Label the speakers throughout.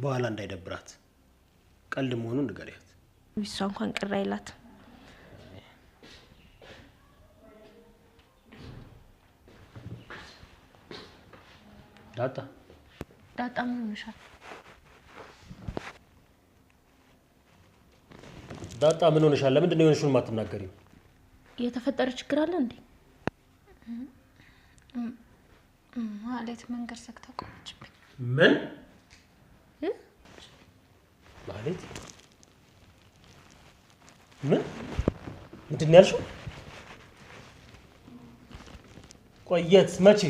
Speaker 1: በኋላ እንዳይደብራት ቀልድ መሆኑን ንገሪያት
Speaker 2: እሷ እንኳን ቅር አይላት ዳጣ ምን ሆነሻል
Speaker 1: ዳጣ ምን ሆነሻል ለምንድን ነው የሆነሽውን ማትናገሪው
Speaker 2: የተፈጠረ ችግር አለ እንዴ
Speaker 3: ማለት መንገር ሰክታ ቆመችብኝ
Speaker 1: ምን ማለት ምን ምንድን ያልሽው ቆየት መቼ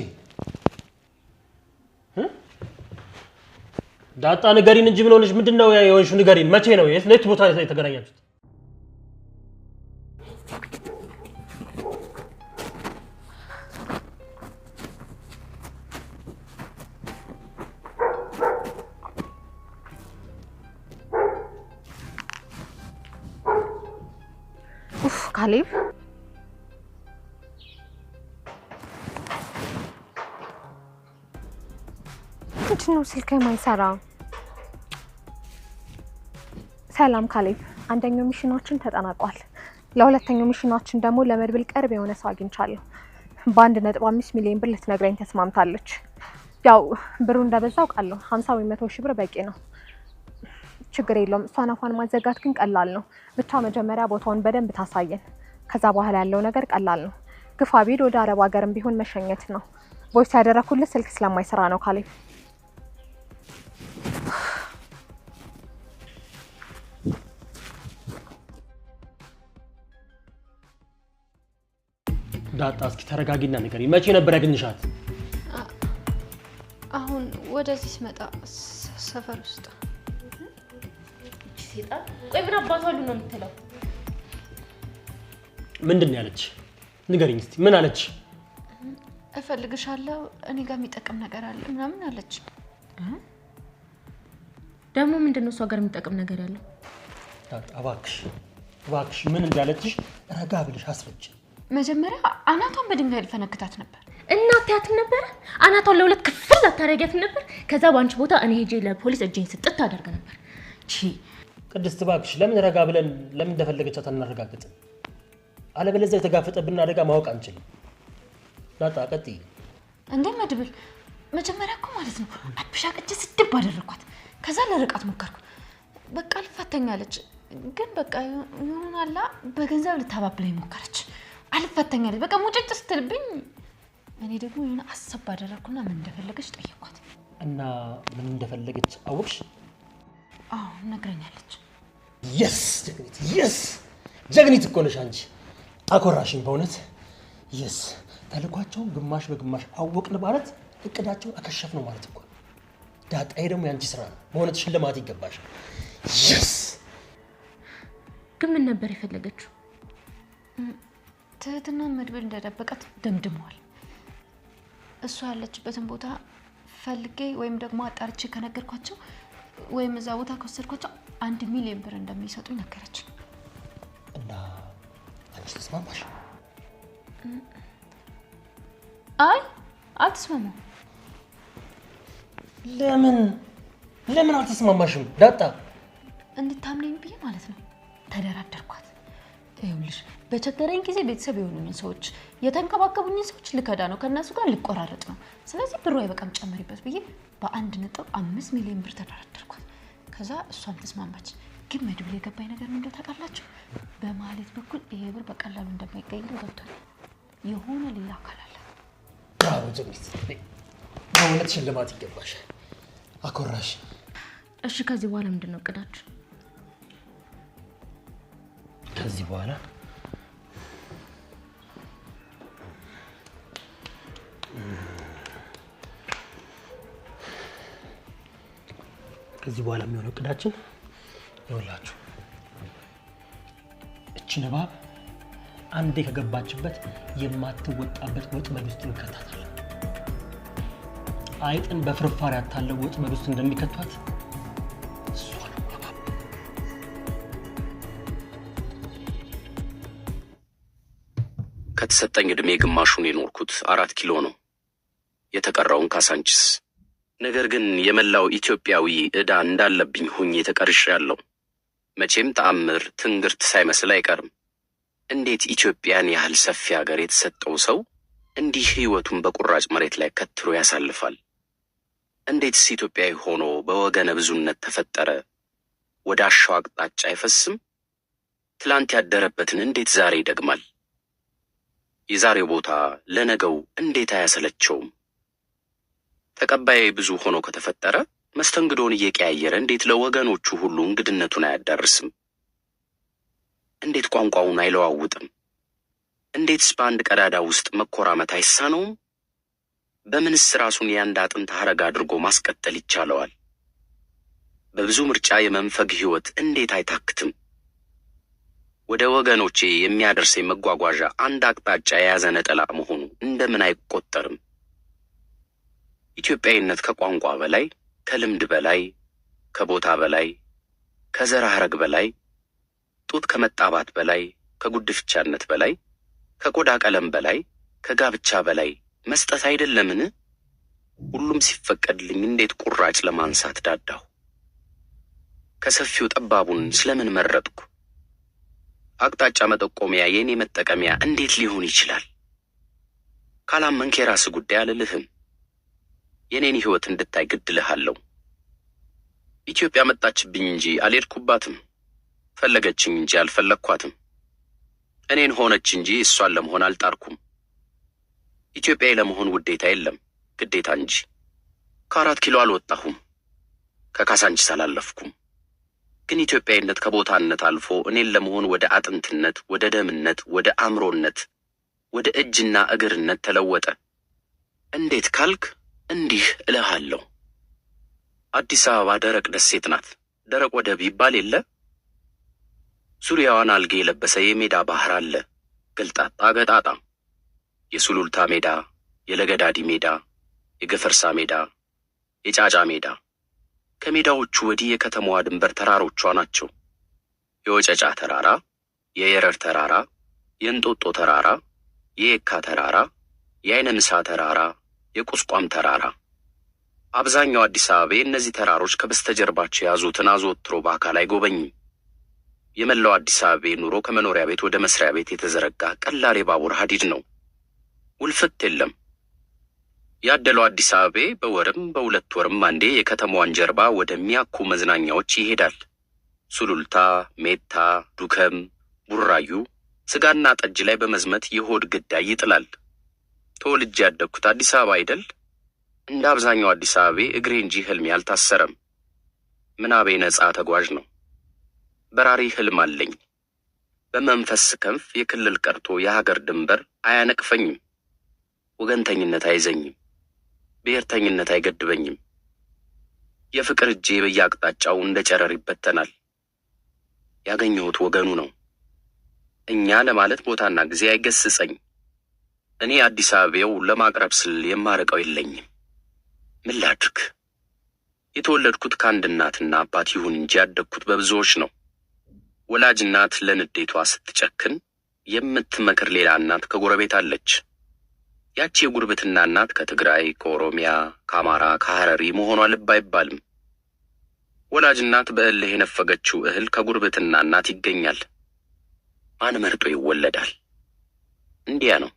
Speaker 1: ዳጣ ንገሪን እንጂ ምን ሆነሽ ምንድነው የሆንሽው ንገሪን መቼ ነው የት ቦታ የተገናኛችሁት
Speaker 3: ካሌብ ምንድነው ስልክ የማይሰራ ሰላም ካሌብ አንደኛው ሚሽናችን ተጠናቋል ለሁለተኛው ሚሽናችን ደግሞ ለመድብል ቀርብ የሆነ ሰው አግኝቻለሁ በ1.5 ሚሊዮን ብር ልትነግረኝ ተስማምታለች ያው ብሩ እንደበዛው ቃለው 50 ወይ 100 ሺህ ብር በቂ ነው ችግር የለውም እሷን አፏን ማዘጋት ግን ቀላል ነው ብቻ መጀመሪያ ቦታውን በደንብ ታሳየን ከዛ በኋላ ያለው ነገር ቀላል ነው ግፋ ቢል ወደ አረብ ሀገርም ቢሆን መሸኘት ነው ቮይስ ያደረኩልህ ስልክ ስለማይሰራ ነው ካሌብ
Speaker 1: ዳጣ እስኪ ተረጋጊና ንገሪ መቼ ነበር ያገኝሻት
Speaker 3: አሁን ወደዚህ ስመጣ ሰፈር ውስጥ
Speaker 2: ሲጣ ቆይ ምን አባቷሉ ነው የምትለው
Speaker 1: ምንድን ያለች ንገሪኝ እስቲ ምን አለች
Speaker 3: እፈልግሻለሁ እኔ ጋር የሚጠቅም ነገር አለ ምናምን አለች
Speaker 2: ደግሞ ምንድነው እሷ ጋር የሚጠቅም ነገር ያለው
Speaker 1: እባክሽ ምን እንዳለችሽ ረጋ ብለሽ አስረጅ
Speaker 3: መጀመሪያ አናቷን በድንጋይ ልፈነክታት ነበር
Speaker 2: እናት ነበር አናቷን ለሁለት ክፍል አታረጋት ነበር ከዛ ባንቺ ቦታ እኔ ሄጄ ለፖሊስ እጄን ስጥት አደርግ ነበር
Speaker 1: ቅድስት እባክሽ ለምን ረጋ ብለን ለምን እንደፈለገቻት አናረጋግጥም አለበለዚያ የተጋፈጠብን አደጋ ማወቅ አንችልም ዳጣ ቀጥይ
Speaker 3: እንዴ መድብል መጀመሪያ እኮ ማለት ነው አብሻቅጭ ስድብ አደረኳት ከዛ ለርቃት ሞከርኩ በቃ ልፈተኛለች ግን በቃ ይሆናላ በገንዘብ ልታባብለኝ ሞከረች አልፈተኛለች በቃ ሙጭጭ ስትልብኝ እኔ ደግሞ የሆነ አሰብ አደረኩና ምን እንደፈለገች ጠየቅኳት
Speaker 1: እና ምን እንደፈለገች አውቅሽ
Speaker 3: አዎ ነግረኛለች
Speaker 1: yes ጀግኒት እኮ ነሽ አንቺ አኮራሽኝ በእውነት yes ተልኳቸው ግማሽ በግማሽ አወቅን ማለት እቅዳቸው አከሸፍ ነው ማለት እኮ ዳጣዬ ደግሞ ያንቺ ስራ ነው በእውነት ሽልማት ይገባሻል yes
Speaker 2: ግን ምን ነበር የፈለገችው
Speaker 3: ትህትና መድብል እንደደበቀት ደምድሟል እሷ ያለችበትን ቦታ ፈልጌ ወይም ደግሞ አጣርቼ ከነገርኳቸው ወይም እዛ ቦታ ከወሰድኳቸው 1 ሚሊዮን ብር እንደሚሰጡኝ ነገረች
Speaker 1: እና አንቺ ተስማማሽ
Speaker 3: አይ አትስማማም
Speaker 1: ለምን አትስማማሽም ዳጣ
Speaker 3: እንድታምነኝ ብዬ ማለት ነው ተደራደርኳት ይኸውልሽ በቸገረኝ ጊዜ ቤተሰብ የሆኑኝ ሰዎች የተንከባከቡኝ ሰዎች ልከዳ ነው ከነሱ ጋር ልቆራረጥ ነው ስለዚህ ብሩ አይበቃም ጨመሪበት ብዬ በ1.5 ሚሊዮን ብር ተደራደርኳት ከዛ እሷም ተስማማች ግን መድብል የገባኝ ነገር ምን እንደታውቃላችሁ በማለት በኩል ይሄ ብር በቀላሉ እንደማይገኝ ገብቷል የሆነ ሌላ አካል አለ
Speaker 1: ብራቮ ጀግኒት በእውነት ሽልማት ይገባሻል አኮራሽ
Speaker 2: እሺ ከዚህ በኋላ ምንድነው እቅዳችሁ
Speaker 1: ከዚህ በኋላ የሚሆነው እቅዳችን ይኸውላችሁ እቺ ነባብ አንዴ ከገባችበት የማትወጣበት ወጥመድ ውስጥ እንከታታለን አይጥን በፍርፋሪ ያታለው ወጥመድ ውስጥ እንደሚከቷት
Speaker 4: ከተሰጠኝ እድሜ ግማሹን የኖርኩት 4 ኪሎ ነው የተቀረውን ካሳንቺስ ነገር ግን የመላው ኢትዮጵያዊ ዕዳ እንዳለብኝ ሆኜ ተቀርሻለሁ። መቼም ተአምር ትንግርት ሳይመስል አይቀርም። እንዴት ኢትዮጵያን ያህል ሰፊ ሀገር የተሰጠው ሰው እንዲህ ሕይወቱን በቁራጭ መሬት ላይ ከትሮ ያሳልፋል? እንዴትስ ኢትዮጵያዊ ሆኖ በወገነ ብዙነት ተፈጠረ? ወደ አሻው አቅጣጫ አይፈስም? ትላንት ያደረበትን እንዴት ዛሬ ይደግማል? የዛሬው ቦታ ለነገው እንዴት አያሰለቸውም? ተቀባይ ብዙ ሆኖ ከተፈጠረ መስተንግዶን እየቀያየረ እንዴት ለወገኖቹ ሁሉ እንግድነቱን አያዳርስም? እንዴት ቋንቋውን አይለዋውጥም? እንዴትስ በአንድ ቀዳዳ ውስጥ መኮራመት አይሳነውም? በምንስ ራሱን የአንድ አጥንት ሐረግ አድርጎ ማስቀጠል ይቻለዋል? በብዙ ምርጫ የመንፈግ ሕይወት እንዴት አይታክትም? ወደ ወገኖቼ የሚያደርሰኝ መጓጓዣ አንድ አቅጣጫ የያዘ ነጠላ መሆኑ እንደምን አይቆጠርም? ኢትዮጵያዊነት ከቋንቋ በላይ፣ ከልምድ በላይ፣ ከቦታ በላይ፣ ከዘር ሐረግ በላይ፣ ጡት ከመጣባት በላይ፣ ከጉድፍቻነት በላይ፣ ከቆዳ ቀለም በላይ፣ ከጋብቻ በላይ መስጠት አይደለምን? ሁሉም ሲፈቀድልኝ እንዴት ቁራጭ ለማንሳት ዳዳሁ? ከሰፊው ጠባቡን ስለምን መረጥኩ? አቅጣጫ መጠቆሚያ የኔ መጠቀሚያ እንዴት ሊሆን ይችላል? ካላመንክ የራስህ ጉዳይ አልልህም። የኔን ሕይወት እንድታይ ግድልሃለሁ። ኢትዮጵያ መጣችብኝ እንጂ አልሄድኩባትም። ፈለገችኝ እንጂ አልፈለግኳትም። እኔን ሆነች እንጂ እሷን ለመሆን አልጣርኩም። ኢትዮጵያዊ ለመሆን ውዴታ የለም ግዴታ እንጂ። ከ4 ኪሎ አልወጣሁም፣ ከካሳንቺስ አላለፍኩም። ግን ኢትዮጵያዊነት ከቦታነት አልፎ እኔን ለመሆን ወደ አጥንትነት፣ ወደ ደምነት፣ ወደ አእምሮነት፣ ወደ እጅና እግርነት ተለወጠ። እንዴት ካልክ እንዲህ እልሃለሁ። አዲስ አበባ ደረቅ ደሴት ናት። ደረቅ ወደብ ይባል የለ? ዙሪያዋን አልጌ የለበሰ የሜዳ ባህር አለ፣ ገልጣጣ ገጣጣ። የሱሉልታ ሜዳ፣ የለገዳዲ ሜዳ፣ የገፈርሳ ሜዳ፣ የጫጫ ሜዳ። ከሜዳዎቹ ወዲህ የከተማዋ ድንበር ተራሮቿ ናቸው። የወጨጫ ተራራ፣ የየረር ተራራ፣ የእንጦጦ ተራራ፣ የየካ ተራራ፣ የአይነ ምሳ ተራራ፣ የቁስቋም ተራራ። አብዛኛው አዲስ አበባ እነዚህ ተራሮች ከበስተጀርባቸው የያዙትን አዘወትሮ በአካል አይጎበኝም። የመላው አዲስ አበባ ኑሮ ከመኖሪያ ቤት ወደ መስሪያ ቤት የተዘረጋ ቀላል የባቡር ሐዲድ ነው። ውልፍት የለም። ያደለው አዲስ አበባ በወርም በሁለት ወርም አንዴ የከተማዋን ጀርባ ወደሚያኩ መዝናኛዎች ይሄዳል። ሱሉልታ፣ ሜታ፣ ዱከም፣ ቡራዩ ስጋና ጠጅ ላይ በመዝመት የሆድ ግዳይ ይጥላል። ተወልጄ ያደግኩት አዲስ አበባ አይደል? እንደ አብዛኛው አዲስ አበባ እግሬ እንጂ ህልሜ አልታሰረም። ምናቤ ነጻ ተጓዥ ነው። በራሪ ህልም አለኝ። በመንፈስ ክንፍ የክልል ቀርቶ የሀገር ድንበር አያነቅፈኝም። ወገንተኝነት አይዘኝም። ብሔርተኝነት አይገድበኝም። የፍቅር እጄ በየአቅጣጫው እንደ ጨረር ይበተናል። ያገኘሁት ወገኑ ነው። እኛ ለማለት ቦታና ጊዜ አይገስጸኝ። እኔ አዲስ አበባው ለማቅረብ ስል የማርቀው የለኝም። ምን ላድርግ? የተወለድኩት ከአንድ እናትና አባት ይሁን እንጂ ያደግኩት በብዙዎች ነው። ወላጅ እናት ለንዴቷ ስትጨክን የምትመክር ሌላ እናት ከጎረቤት አለች። ያቺ የጉርብትና እናት ከትግራይ፣ ከኦሮሚያ፣ ከአማራ፣ ከሐረሪ መሆኗ ልብ አይባልም። ወላጅ እናት በእልህ የነፈገችው እህል ከጉርብትና እናት ይገኛል። ማን መርጦ ይወለዳል? እንዲያ ነው።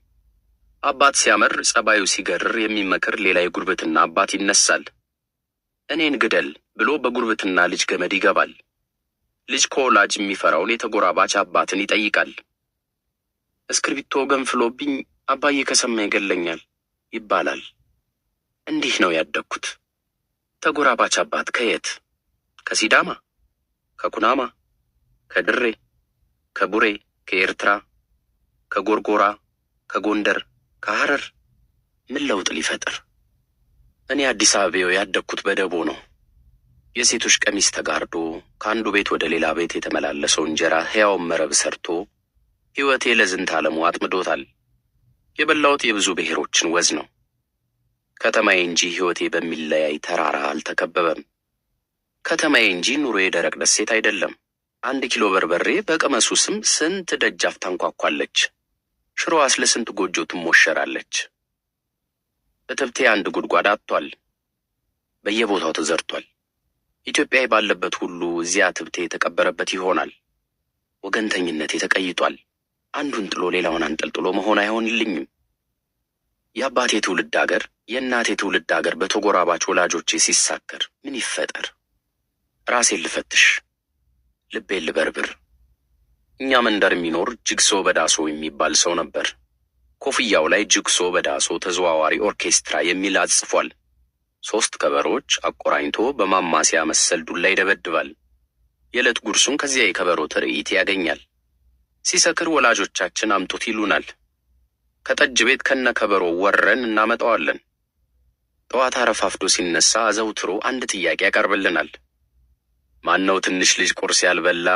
Speaker 4: አባት ሲያመር ጸባዩ ሲገርር የሚመክር ሌላ የጉርብትና አባት ይነሳል። እኔን ግደል ብሎ በጉርብትና ልጅ ገመድ ይገባል። ልጅ ከወላጅ የሚፈራውን የተጎራባች አባትን ይጠይቃል። እስክርቢቶ ገንፍሎብኝ አባዬ ከሰማ ይገለኛል ይባላል። እንዲህ ነው ያደግኩት። ተጎራባች አባት ከየት? ከሲዳማ፣ ከኩናማ፣ ከድሬ፣ ከቡሬ፣ ከኤርትራ፣ ከጎርጎራ፣ ከጎንደር፣ ከሐረር። ምን ለውጥ ሊፈጥር? እኔ አዲስ አበባው ያደግኩት በደቦ ነው። የሴቶች ቀሚስ ተጋርዶ ከአንዱ ቤት ወደ ሌላ ቤት የተመላለሰው እንጀራ ሕያውን መረብ ሰርቶ ሕይወቴ ለዝንተ ዓለሙ አጥምዶታል። የበላሁት የብዙ ብሔሮችን ወዝ ነው። ከተማዬ እንጂ ሕይወቴ በሚለያይ ተራራ አልተከበበም። ከተማዬ እንጂ ኑሮ የደረቅ ደሴት አይደለም። 1 ኪሎ በርበሬ በቅመሱ ስም ስንት ደጃፍ ታንኳኳለች። ሽሮዋስ ለስንት ጎጆ ትሞሸራለች። እትብቴ አንድ ጉድጓድ አጥቷል። በየቦታው ተዘርቷል። ኢትዮጵያዊ ባለበት ሁሉ እዚያ ትብቴ የተቀበረበት ይሆናል። ወገንተኝነት የተቀይጧል። አንዱን ጥሎ ሌላውን አንጠልጥሎ መሆን አይሆንልኝም። የአባቴ ትውልድ አገር፣ የእናቴ ትውልድ አገር በተጎራባች ወላጆቼ ሲሳከር ምን ይፈጠር? ራሴን ልፈትሽ፣ ልቤን ልበርብር። እኛ መንደር የሚኖር ጅግሶ በዳሶ የሚባል ሰው ነበር። ኮፍያው ላይ ጅግሶ በዳሶ ተዘዋዋሪ ኦርኬስትራ የሚል አጽፏል። 3 ከበሮች አቆራኝቶ በማማሲያ መሰል ዱላ ይደበድባል። የዕለት ጉርሱን ከዚያ የከበሮ ትርኢት ያገኛል። ሲሰክር ወላጆቻችን አምጡት ይሉናል። ከጠጅ ቤት ከነ ከበሮ ወረን እናመጣዋለን። ጠዋት አረፋፍዶ ሲነሳ አዘውትሮ አንድ ጥያቄ ያቀርብልናል። ማነው ትንሽ ልጅ ቁርስ ያልበላ?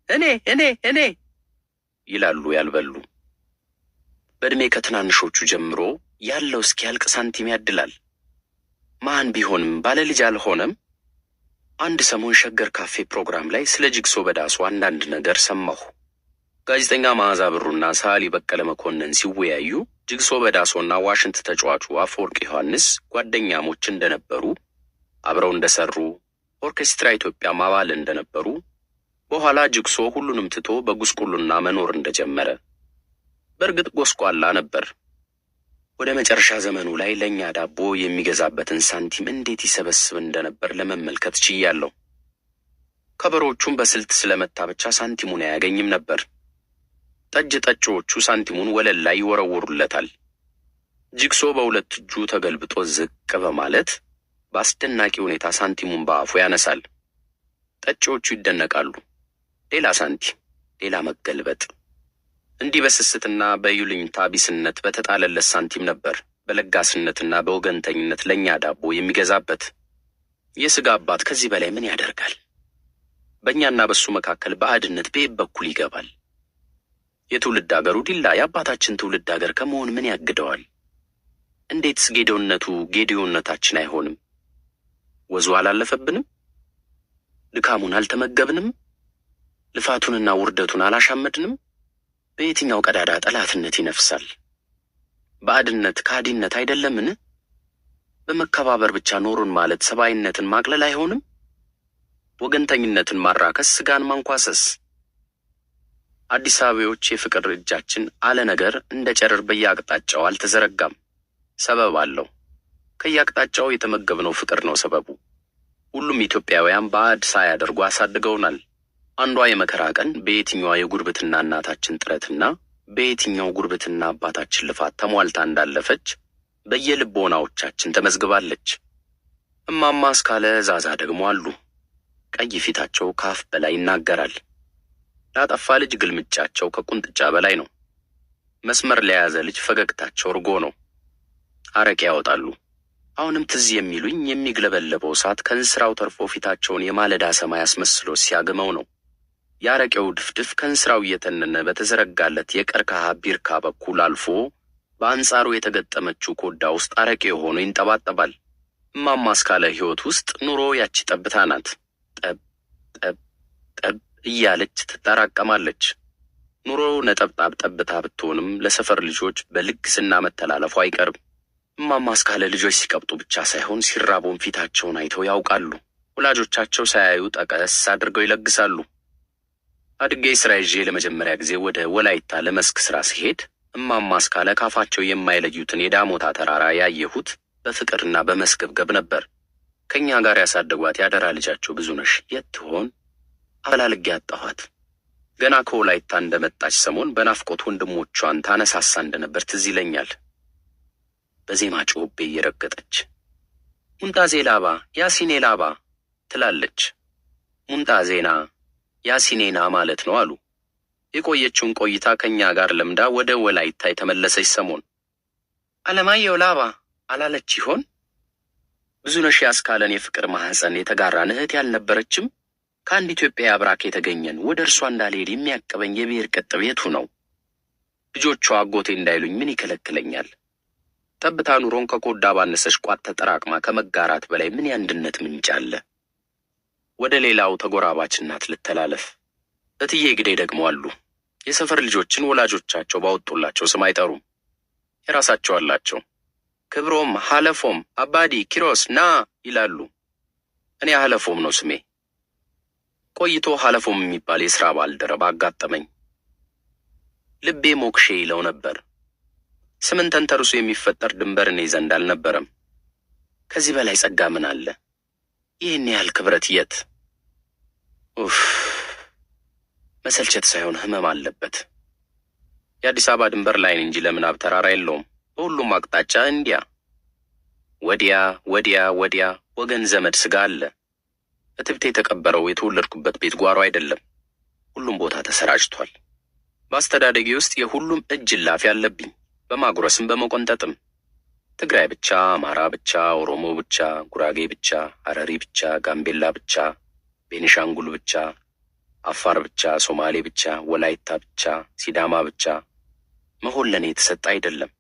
Speaker 4: እኔ ይላሉ ያልበሉ። በእድሜ ከትናንሾቹ ጀምሮ ያለው እስኪያልቅ ሳንቲም ያድላል። ማን ቢሆንም ባለ ልጅ አልሆነም። አንድ ሰሞን ሸገር ካፌ ፕሮግራም ላይ ስለ ጅግሶ በዳሶ አንዳንድ ነገር ሰማሁ። ጋዜጠኛ መዓዛ ብሩና ሰዓሊ በቀለ መኮንን ሲወያዩ ጅግሶ በዳሶና ዋሽንት ተጫዋቹ አፈወርቅ ዮሐንስ ጓደኛሞች እንደነበሩ፣ አብረው እንደሰሩ፣ ኦርኬስትራ ኢትዮጵያ አባል እንደነበሩ፣ በኋላ ጅግሶ ሁሉንም ትቶ በጉስቁልና መኖር እንደጀመረ። በእርግጥ ጎስቋላ ነበር። ወደ መጨረሻ ዘመኑ ላይ ለኛ ዳቦ የሚገዛበትን ሳንቲም እንዴት ይሰበስብ እንደነበር ለመመልከት ችያለሁ። ከበሮቹም በስልት ስለመታ ብቻ ሳንቲሙን አያገኝም ነበር። ጠጅ ጠጪዎቹ ሳንቲሙን ወለል ላይ ይወረውሩለታል። ጅግሶ በሁለት እጁ ተገልብጦ ዝቅ በማለት በአስደናቂ ሁኔታ ሳንቲሙን በአፉ ያነሳል። ጠጪዎቹ ይደነቃሉ። ሌላ ሳንቲም፣ ሌላ መገልበጥ። እንዲህ በስስትና በይሉኝታ ቢስነት በተጣለለት ሳንቲም ነበር በለጋስነትና በወገንተኝነት ለኛ ዳቦ የሚገዛበት። የሥጋ አባት ከዚህ በላይ ምን ያደርጋል? በእኛና በሱ መካከል ባዕድነት በየት በኩል ይገባል? የትውልድ አገሩ ዲላ የአባታችን ትውልድ አገር ከመሆን ምን ያግደዋል? እንዴትስ ጌዴዎነቱ ጌዴዎነታችን አይሆንም? ወዙ አላለፈብንም? ድካሙን አልተመገብንም? ልፋቱንና ውርደቱን አላሻመድንም? በየትኛው ቀዳዳ ጠላትነት ይነፍሳል? ባዕድነት ካዲነት አይደለምን? በመከባበር ብቻ ኖሩን ማለት ሰብአዊነትን ማቅለል አይሆንም? ወገንተኝነትን ማራከስ፣ ስጋን ማንኳሰስ። አዲስ አበባዎች የፍቅር እጃችን አለ ነገር እንደ ጨረር በየአቅጣጫው አልተዘረጋም። ሰበብ አለው። ከየአቅጣጫው የተመገብነው ፍቅር ነው ሰበቡ። ሁሉም ኢትዮጵያውያን ባዕድ ሳያደርጉ አሳድገውናል። አንዷ የመከራ ቀን በየትኛዋ የጉርብትና እናታችን ጥረትና በየትኛው ጉርብትና አባታችን ልፋት ተሟልታ እንዳለፈች በየልቦናዎቻችን ተመዝግባለች። እማማ እስካለ ዛዛ ደግሞ አሉ። ቀይ ፊታቸው ካፍ በላይ ይናገራል። ላጠፋ ልጅ ግልምጫቸው ከቁንጥጫ በላይ ነው። መስመር ለያዘ ልጅ ፈገግታቸው እርጎ ነው። አረቄ ያወጣሉ። አሁንም ትዝ የሚሉኝ የሚግለበለበው እሳት ከእንስራው ተርፎ ፊታቸውን የማለዳ ሰማይ አስመስሎ ሲያግመው ነው። የአረቄው ድፍድፍ ከእንስራው እየተነነ በተዘረጋለት የቀርከሃ ቢርካ በኩል አልፎ በአንጻሩ የተገጠመችው ኮዳ ውስጥ አረቄ ሆኖ ይንጠባጠባል። እማማ እስካለ ሕይወት ውስጥ ኑሮ ያቺ ጠብታ ናት። ጠብ ጠብ ጠብ እያለች ትጠራቀማለች። ኑሮ ነጠብጣብ ጠብታ ብትሆንም ለሰፈር ልጆች በልግስና መተላለፉ አይቀርም። እማማ እስካለ ልጆች ሲቀብጡ ብቻ ሳይሆን ሲራቡም ፊታቸውን አይተው ያውቃሉ። ወላጆቻቸው ሳያዩ ጠቀስ አድርገው ይለግሳሉ። አድጌ ስራ ይዤ ለመጀመሪያ ጊዜ ወደ ወላይታ ለመስክ ስራ ሲሄድ እማማ እስካለ ካፋቸው የማይለዩትን የዳሞታ ተራራ ያየሁት በፍቅርና በመስገብገብ ነበር። ከኛ ጋር ያሳደጓት ያደራ ልጃቸው ብዙነሽ የት ትሆን? አፈላልጌ ያጣኋት። ገና ከወላይታ እንደመጣች ሰሞን በናፍቆት ወንድሞቿን ታነሳሳ እንደነበር ትዝ ይለኛል። በዜማ ጮቤ እየረገጠች ሙንጣዜ ላባ ያሲኔ ላባ ትላለች። ሙንጣዜና ያሲኔና ማለት ነው አሉ። የቆየችውን ቆይታ ከኛ ጋር ለምዳ ወደ ወላይታ የተመለሰች ሰሞን አለማየሁ ላባ አላለች ይሆን? ብዙነሽ ያስካለን የፍቅር ማህፀን የተጋራን እህት ያልነበረችም? ከአንድ ኢትዮጵያ አብራክ የተገኘን ወደ እርሷ እንዳልሄድ የሚያቀበኝ የብሔር ቅጥብ የቱ ነው? ልጆቿ አጎቴ እንዳይሉኝ ምን ይከለክለኛል? ጠብታ ኑሮን ከኮዳ ባነሰች ቋት ተጠራቅማ ከመጋራት በላይ ምን የአንድነት ምንጭ አለ? ወደ ሌላው ተጎራባች እናት ልተላለፍ። እትዬ ግዴ ደግሞ አሉ። የሰፈር ልጆችን ወላጆቻቸው ባወጡላቸው ስም አይጠሩም። የራሳቸው አላቸው። ክብሮም፣ ሐለፎም፣ አባዲ፣ ኪሮስ ና ይላሉ። እኔ ሐለፎም ነው ስሜ። ቆይቶ ሐለፎም የሚባል የሥራ ባልደረባ አጋጠመኝ። ልቤ ሞክሼ ይለው ነበር። ስምን ተንተርሶ የሚፈጠር ድንበር እኔ ዘንድ አልነበረም። ከዚህ በላይ ጸጋ ምን አለ? ይህን ያህል ክብረት የት? ኡፍ! መሰልቸት ሳይሆን ህመም አለበት። የአዲስ አበባ ድንበር ላይን እንጂ ለምናብ ተራራ የለውም። በሁሉም አቅጣጫ እንዲያ ወዲያ ወዲያ ወዲያ ወገን ዘመድ ስጋ አለ። እትብቴ የተቀበረው የተወለድኩበት ቤት ጓሮ አይደለም። ሁሉም ቦታ ተሰራጭቷል። በአስተዳደጌ ውስጥ የሁሉም እጅ ላፊ አለብኝ። በማጉረስም በመቆንጠጥም ትግራይ ብቻ፣ አማራ ብቻ፣ ኦሮሞ ብቻ፣ ጉራጌ ብቻ፣ ሐረሪ ብቻ፣ ጋምቤላ ብቻ፣ ቤኒሻንጉል ብቻ፣ አፋር ብቻ፣ ሶማሌ ብቻ፣ ወላይታ ብቻ፣ ሲዳማ ብቻ መሆን ለኔ የተሰጠ አይደለም።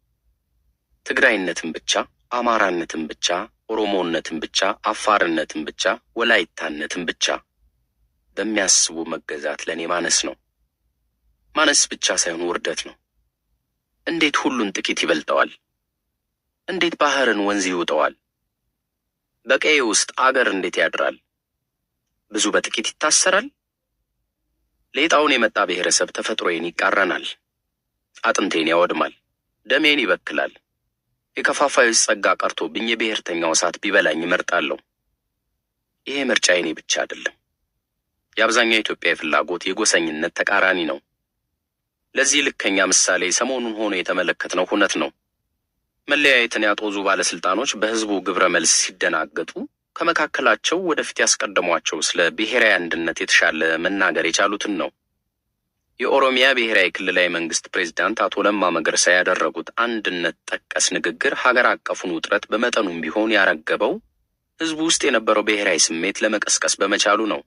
Speaker 4: ትግራይነትም ብቻ፣ አማራነትም ብቻ፣ ኦሮሞነትም ብቻ፣ አፋርነትም ብቻ፣ ወላይታነትም ብቻ በሚያስቡ መገዛት ለኔ ማነስ ነው። ማነስ ብቻ ሳይሆን ውርደት ነው። እንዴት ሁሉን ጥቂት ይበልጠዋል? እንዴት ባህርን ወንዝ ይውጠዋል? በቀዬ ውስጥ አገር እንዴት ያድራል? ብዙ በጥቂት ይታሰራል። ሌጣውን የመጣ ብሔረሰብ ተፈጥሮዬን ይቃረናል። አጥንቴን ያወድማል። ደሜን ይበክላል። የከፋፋዮች ጸጋ ቀርቶብኝ የብሔርተኛው እሳት ቢበላኝ እመርጣለሁ። ይሄ ምርጫ የኔ ብቻ አይደለም። የአብዛኛው ኢትዮጵያዊ ፍላጎት የጎሰኝነት ተቃራኒ ነው። ለዚህ ልከኛ ምሳሌ ሰሞኑን ሆኖ የተመለከትነው ሁነት ነው። መለያየትን ያጦዙ ባለስልጣኖች በህዝቡ ግብረ መልስ ሲደናገጡ ከመካከላቸው ወደፊት ያስቀደሟቸው ስለ ብሔራዊ አንድነት የተሻለ መናገር የቻሉትን ነው። የኦሮሚያ ብሔራዊ ክልላዊ መንግስት ፕሬዝዳንት አቶ ለማ መገርሳ ያደረጉት አንድነት ጠቀስ ንግግር ሀገር አቀፉን ውጥረት በመጠኑም ቢሆን ያረገበው ህዝቡ ውስጥ የነበረው ብሔራዊ ስሜት ለመቀስቀስ በመቻሉ ነው።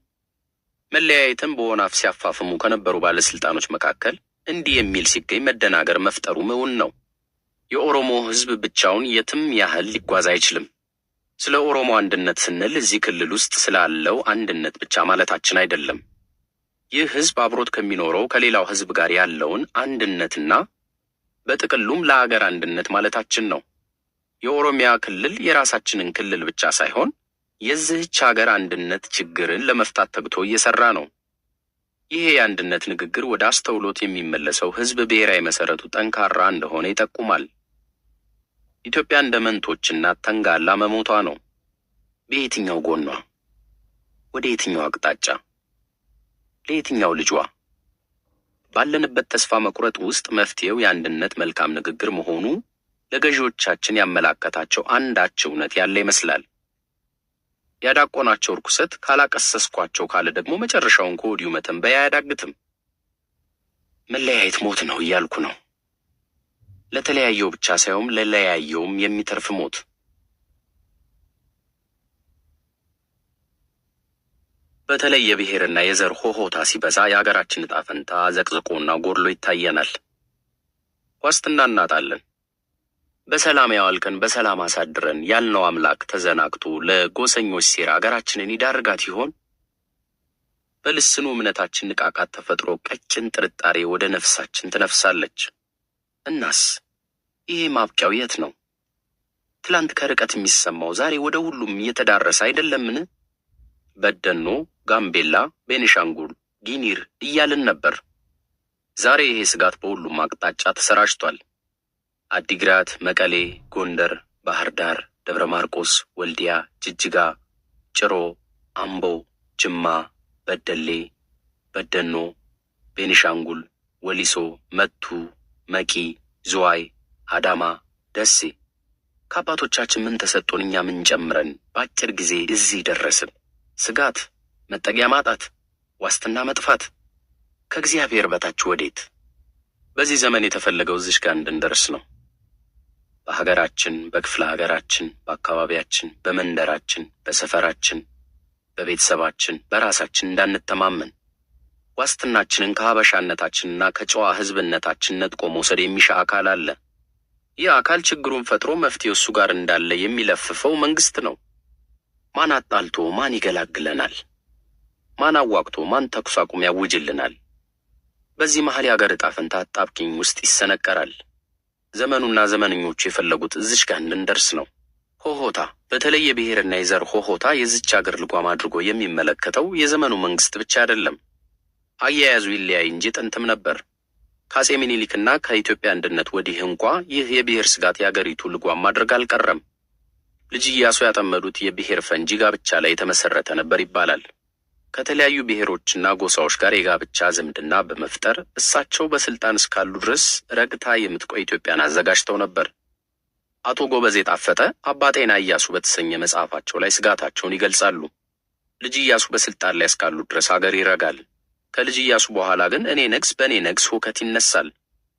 Speaker 4: መለያየትን በወናፍ ሲያፋፍሙ ከነበሩ ባለስልጣኖች መካከል እንዲህ የሚል ሲገኝ መደናገር መፍጠሩ ምውን ነው። የኦሮሞ ህዝብ ብቻውን የትም ያህል ሊጓዝ አይችልም። ስለ ኦሮሞ አንድነት ስንል እዚህ ክልል ውስጥ ስላለው አንድነት ብቻ ማለታችን አይደለም። ይህ ህዝብ አብሮት ከሚኖረው ከሌላው ህዝብ ጋር ያለውን አንድነትና በጥቅሉም ለሀገር አንድነት ማለታችን ነው። የኦሮሚያ ክልል የራሳችንን ክልል ብቻ ሳይሆን የዚህች ሀገር አንድነት ችግርን ለመፍታት ተግቶ እየሰራ ነው። ይሄ የአንድነት ንግግር ወደ አስተውሎት የሚመለሰው ህዝብ ብሔራዊ መሰረቱ ጠንካራ እንደሆነ ይጠቁማል። ኢትዮጵያ እንደ መንቶችና ተንጋላ መሞቷ ነው። በየትኛው ጎኗ? ወደ የትኛው አቅጣጫ? ለየትኛው ልጇ? ባለንበት ተስፋ መቁረጥ ውስጥ መፍትሄው የአንድነት መልካም ንግግር መሆኑ ለገዢዎቻችን ያመላከታቸው አንዳች እውነት ያለ ይመስላል። ያዳቆናቸው ርኩሰት ካላቀሰስኳቸው ካለ ደግሞ መጨረሻውን ከወዲሁ መተንበያ አያዳግትም። መለያየት ሞት ነው እያልኩ ነው። ለተለያየው ብቻ ሳይሆን ለለያየውም የሚተርፍ ሞት። በተለይ የብሔርና የዘር ሆሆታ ሲበዛ የሀገራችን ዕጣ ፈንታ ዘቅዝቆና ጎድሎ ይታየናል። ዋስትና እናጣለን። በሰላም ያዋልከን በሰላም አሳድረን ያልነው አምላክ ተዘናግቶ ለጎሰኞች ሴራ ሀገራችንን ይዳርጋት ይሆን? በልስኑ እምነታችን ንቃቃት ተፈጥሮ ቀጭን ጥርጣሬ ወደ ነፍሳችን ትነፍሳለች። እናስ ይሄ ማብቂያው የት ነው? ትላንት ከርቀት የሚሰማው ዛሬ ወደ ሁሉም እየተዳረሰ አይደለምን? በደኖ፣ ጋምቤላ፣ ቤኒሻንጉል፣ ጊኒር እያልን ነበር። ዛሬ ይሄ ስጋት በሁሉም አቅጣጫ ተሰራጭቷል። አዲግራት፣ መቀሌ፣ ጎንደር፣ ባህር ዳር፣ ደብረ ማርቆስ፣ ወልዲያ፣ ጅጅጋ፣ ጭሮ፣ አምቦ፣ ጅማ፣ በደሌ፣ በደኖ፣ ቤኒሻንጉል፣ ወሊሶ፣ መቱ፣ መቂ፣ ዝዋይ፣ አዳማ፣ ደሴ። ከአባቶቻችን ምን ተሰጥቶን እኛ ምን ጨምረን በአጭር ጊዜ እዚህ ደረስን? ስጋት፣ መጠጊያ ማጣት፣ ዋስትና መጥፋት። ከእግዚአብሔር በታች ወዴት? በዚህ ዘመን የተፈለገው እዚሽ ጋር እንድንደርስ ነው። በሀገራችን፣ በክፍለ ሀገራችን፣ በአካባቢያችን፣ በመንደራችን፣ በሰፈራችን፣ በቤተሰባችን፣ በራሳችን እንዳንተማመን ዋስትናችንን ከሀበሻነታችንና ከጨዋ ህዝብነታችን ነጥቆ መውሰድ የሚሻ አካል አለ። ይህ አካል ችግሩን ፈጥሮ መፍትሄው እሱ ጋር እንዳለ የሚለፍፈው መንግስት ነው። ማን አጣልቶ ማን ይገላግለናል? ማን አዋቅቶ ማን ተኩስ አቁም ያውጅልናል? በዚህ መሃል የሀገር ዕጣ ፈንታ አጣብቂኝ ውስጥ ይሰነቀራል። ዘመኑና ዘመነኞቹ የፈለጉት እዚች ጋር እንድንደርስ ነው። ሆሆታ በተለይ የብሔርና የዘር ሆሆታ የዚች ሀገር ልጓም አድርጎ የሚመለከተው የዘመኑ መንግስት ብቻ አይደለም። አያያዙ ይለያይ እንጂ ጥንትም ነበር። ከአጼ ምኒልክና ከኢትዮጵያ አንድነት ወዲህ እንኳ ይህ የብሔር ስጋት የአገሪቱ ልጓም ማድረግ አልቀረም። ልጅ ኢያሱ ያጠመዱት የብሔር ፈንጂ ጋብቻ ላይ የተመሰረተ ነበር ይባላል። ከተለያዩ ብሔሮችና ጎሳዎች ጋር የጋብቻ ዝምድና በመፍጠር እሳቸው በስልጣን እስካሉ ድረስ ረግታ የምትቆይ ኢትዮጵያን አዘጋጅተው ነበር። አቶ ጎበዜ ጣፈጠ አባ ጤና ኢያሱ በተሰኘ መጽሐፋቸው ላይ ስጋታቸውን ይገልጻሉ። ልጅ ኢያሱ በስልጣን ላይ እስካሉ ድረስ ሀገር ይረጋል። ከልጅ ኢያሱ በኋላ ግን እኔ ነግስ በእኔ ነግስ ሁከት ይነሳል።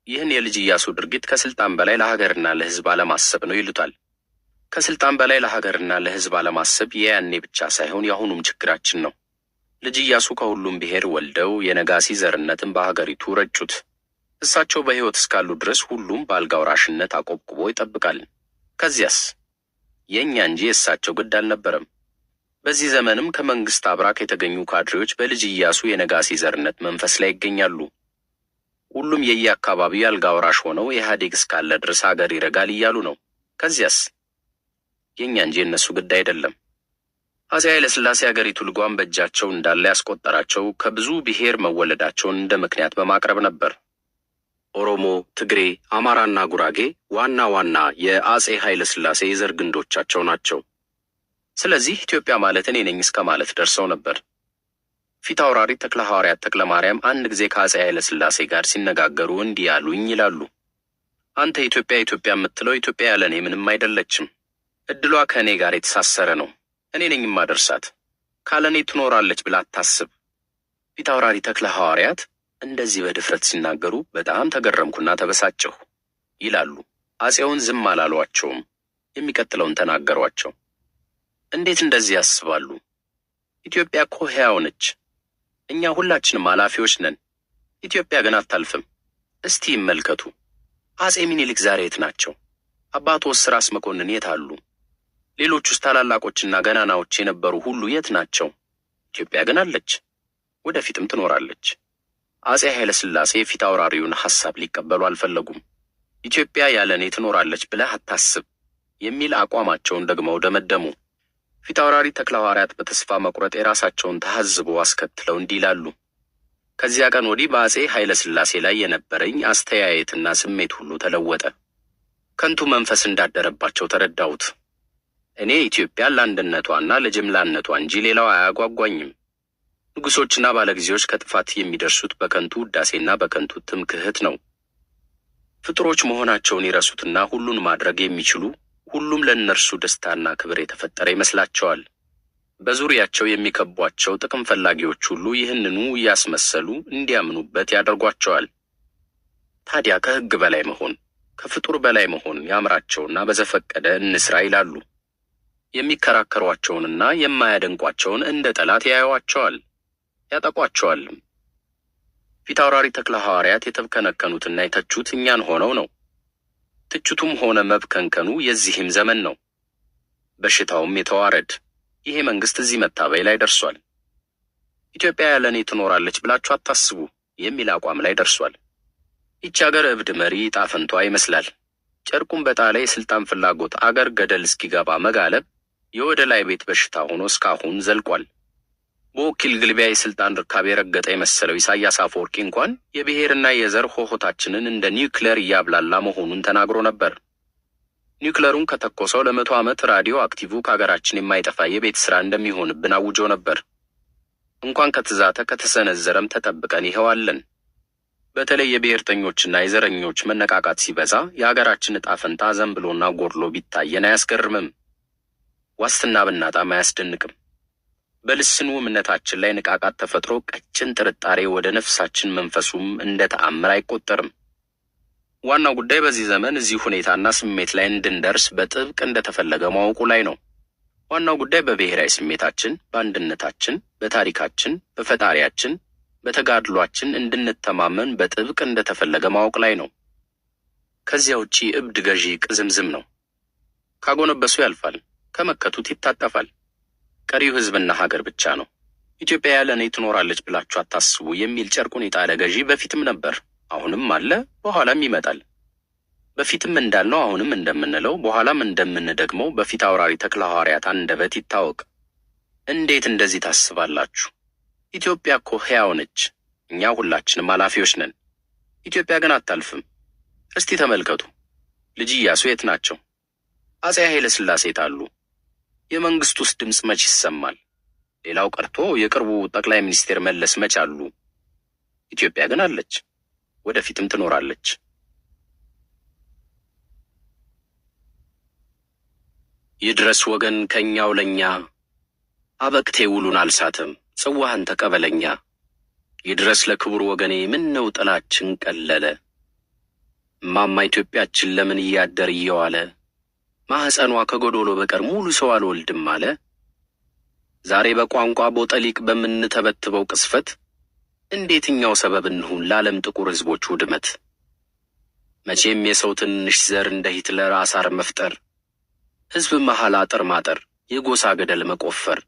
Speaker 4: ይህን የልጅ ኢያሱ ድርጊት ከስልጣን በላይ ለሀገርና ለህዝብ አለማሰብ ነው ይሉታል። ከስልጣን በላይ ለሀገርና ለህዝብ አለማሰብ የያኔ ብቻ ሳይሆን የአሁኑም ችግራችን ነው። ልጅ ኢያሱ ከሁሉም ብሔር ወልደው የነጋሲ ዘርነትን በሀገሪቱ ረጩት። እሳቸው በህይወት እስካሉ ድረስ ሁሉም በአልጋ ወራሽነት አቆብቁቦ ይጠብቃል። ከዚያስ የእኛ እንጂ የእሳቸው ግድ አልነበረም። በዚህ ዘመንም ከመንግስት አብራክ የተገኙ ካድሬዎች በልጅ ኢያሱ የነጋሲ ዘርነት መንፈስ ላይ ይገኛሉ። ሁሉም የየአካባቢው አልጋ ወራሽ ሆነው ኢህአዴግ እስካለ ድረስ ሀገር ይረጋል እያሉ ነው። ከዚያስ የእኛ እንጂ የእነሱ ግድ አይደለም። አፄ ኃይለ ሥላሴ ሀገሪቱ ልጓም በእጃቸው እንዳለ ያስቆጠራቸው ከብዙ ብሔር መወለዳቸውን እንደ ምክንያት በማቅረብ ነበር። ኦሮሞ፣ ትግሬ፣ አማራና ጉራጌ ዋና ዋና የአፄ ኃይለ ሥላሴ የዘር ግንዶቻቸው ናቸው። ስለዚህ ኢትዮጵያ ማለት እኔ ነኝ እስከ ማለት ደርሰው ነበር። ፊት አውራሪ ተክለ ሐዋርያት ተክለ ማርያም አንድ ጊዜ ከአፄ ኃይለ ሥላሴ ጋር ሲነጋገሩ እንዲህ ያሉኝ ይላሉ። አንተ ኢትዮጵያ የምትለው ኢትዮጵያ ያለ እኔ ምንም አይደለችም። እድሏ ከእኔ ጋር የተሳሰረ ነው። እኔ ነኝ የማደርሳት። ካለ እኔ ትኖራለች ብላ አታስብ። ፊት አውራሪ ተክለ ሐዋርያት እንደዚህ በድፍረት ሲናገሩ በጣም ተገረምኩና ተበሳጨሁ ይላሉ። አፄውን ዝም አላሏቸውም። የሚቀጥለውን ተናገሯቸው። እንዴት እንደዚህ ያስባሉ? ኢትዮጵያ እኮ ሕያው ነች። እኛ ሁላችንም ኃላፊዎች ነን። ኢትዮጵያ ግን አታልፍም። እስቲ ይመልከቱ። አፄ ምኒልክ ዛሬ የት ናቸው? አባቶስ ራስ መኮንን የት አሉ? ሌሎቹስ ታላላቆችና ገናናዎች የነበሩ ሁሉ የት ናቸው? ኢትዮጵያ ግን አለች፣ ወደፊትም ትኖራለች። አፄ ኃይለ ሥላሴ ፊት አውራሪውን ሐሳብ ሊቀበሉ አልፈለጉም። ኢትዮጵያ ያለ እኔ ትኖራለች ብለህ አታስብ የሚል አቋማቸውን ደግመው ደመደሙ። ፊት አውራሪ ተክለ ሐዋርያት በተስፋ መቁረጥ የራሳቸውን ተሐዝቦ አስከትለው እንዲህ ይላሉ። ከዚያ ቀን ወዲህ በአፄ ኃይለ ሥላሴ ላይ የነበረኝ አስተያየትና ስሜት ሁሉ ተለወጠ። ከንቱ መንፈስ እንዳደረባቸው ተረዳሁት። እኔ ኢትዮጵያ ለአንድነቷና ለጅምላነቷ እንጂ ሌላው አያጓጓኝም። ንጉሶችና ባለጊዜዎች ከጥፋት የሚደርሱት በከንቱ ውዳሴና በከንቱ ትምክህት ነው። ፍጡሮች መሆናቸውን ይረሱትና ሁሉን ማድረግ የሚችሉ ሁሉም ለእነርሱ ደስታና ክብር የተፈጠረ ይመስላቸዋል። በዙሪያቸው የሚከቧቸው ጥቅም ፈላጊዎች ሁሉ ይህንኑ እያስመሰሉ እንዲያምኑበት ያደርጓቸዋል። ታዲያ ከሕግ በላይ መሆን ከፍጡር በላይ መሆን ያምራቸውና በዘፈቀደ እንስራ ይላሉ። የሚከራከሯቸውንና የማያደንቋቸውን እንደ ጠላት ያዩዋቸዋል፣ ያጠቋቸዋልም። ፊት አውራሪ ተክለ ሐዋርያት የተብከነከኑትና የተቹት እኛን ሆነው ነው። ትችቱም ሆነ መብከንከኑ የዚህም ዘመን ነው። በሽታውም የተዋረድ ይሄ መንግስት እዚህ መታበይ ላይ ደርሷል። ኢትዮጵያ ያለ እኔ ትኖራለች ብላችሁ አታስቡ የሚል አቋም ላይ ደርሷል። ይህች አገር እብድ መሪ ጣፈንቷ ይመስላል። ጨርቁን በጣለ የስልጣን ፍላጎት አገር ገደል እስኪገባ መጋለብ የወደ ላይ ቤት በሽታ ሆኖ እስካሁን ዘልቋል። በወኪል ግልቢያ የስልጣን ርካብ የረገጠ የመሰለው ኢሳያስ አፈወርቂ እንኳን የብሔርና የዘር ሆሆታችንን እንደ ኒውክሌር እያብላላ መሆኑን ተናግሮ ነበር። ኒውክሌሩን ከተኮሰው ለ100 ዓመት ራዲዮ አክቲቭ ከሀገራችን የማይጠፋ የቤት ስራ እንደሚሆንብን አውጆ ነበር። እንኳን ከተዛተ ከተሰነዘረም ተጠብቀን ይኸዋለን። በተለይ የብሔርተኞችና የዘረኞች መነቃቃት ሲበዛ የሀገራችን ዕጣ ፈንታ ዘንብሎና ጎድሎ ቢታየን አያስገርምም። ዋስትና ብናጣም አያስደንቅም። በልስኑ እምነታችን ላይ ንቃቃት ተፈጥሮ ቀጭን ጥርጣሬ ወደ ነፍሳችን መንፈሱም እንደ ተአምር አይቆጠርም። ዋናው ጉዳይ በዚህ ዘመን እዚህ ሁኔታና ስሜት ላይ እንድንደርስ በጥብቅ እንደተፈለገ ማወቁ ላይ ነው። ዋናው ጉዳይ በብሔራዊ ስሜታችን፣ በአንድነታችን፣ በታሪካችን፣ በፈጣሪያችን፣ በተጋድሏችን እንድንተማመን በጥብቅ እንደተፈለገ ማወቅ ላይ ነው። ከዚያ ውጪ እብድ ገዢ ቅዝምዝም ነው። ካጎነበሱ ያልፋል፣ ከመከቱት ይታጠፋል። ቀሪው ህዝብና ሀገር ብቻ ነው። ኢትዮጵያ ያለ እኔ ትኖራለች ብላችሁ አታስቡ የሚል ጨርቁን የጣለ ገዢ በፊትም ነበር፣ አሁንም አለ፣ በኋላም ይመጣል። በፊትም እንዳልነው አሁንም እንደምንለው በኋላም እንደምንደግመው በፊት አውራሪ ተክለ ሐዋርያት አንደበት ይታወቅ። እንዴት እንደዚህ ታስባላችሁ? ኢትዮጵያ እኮ ሕያው ነች። እኛ ሁላችንም ኃላፊዎች ነን። ኢትዮጵያ ግን አታልፍም። እስቲ ተመልከቱ። ልጅ ኢያሱ የት ናቸው? አጼ ኃይለ ሥላሴ የታሉ? የመንግስት ውስጥ ድምፅ መች ይሰማል? ሌላው ቀርቶ የቅርቡ ጠቅላይ ሚኒስቴር መለስ መች አሉ? ኢትዮጵያ ግን አለች፣ ወደፊትም ትኖራለች። ይድረስ ወገን ከኛው ለኛ አበቅቴ ውሉን አልሳተም ጽዋህን ተቀበለኛ። ይድረስ ለክቡር ወገኔ ምን ነው ጥላችን ቀለለ። እማማ ኢትዮጵያችን ለምን እያደር እየዋለ ማህፀኗ ከጎዶሎ በቀር ሙሉ ሰው አልወልድም አለ። ዛሬ በቋንቋ ቦጠሊቅ በምንተበትበው ቅስፈት እንዴትኛው ሰበብ እንሁን ለዓለም ጥቁር ህዝቦች ውድመት። መቼም የሰው ትንሽ ዘር እንደ ሂትለር አሳር መፍጠር፣ ህዝብ መሃል አጥር ማጠር፣ የጎሳ ገደል መቆፈር።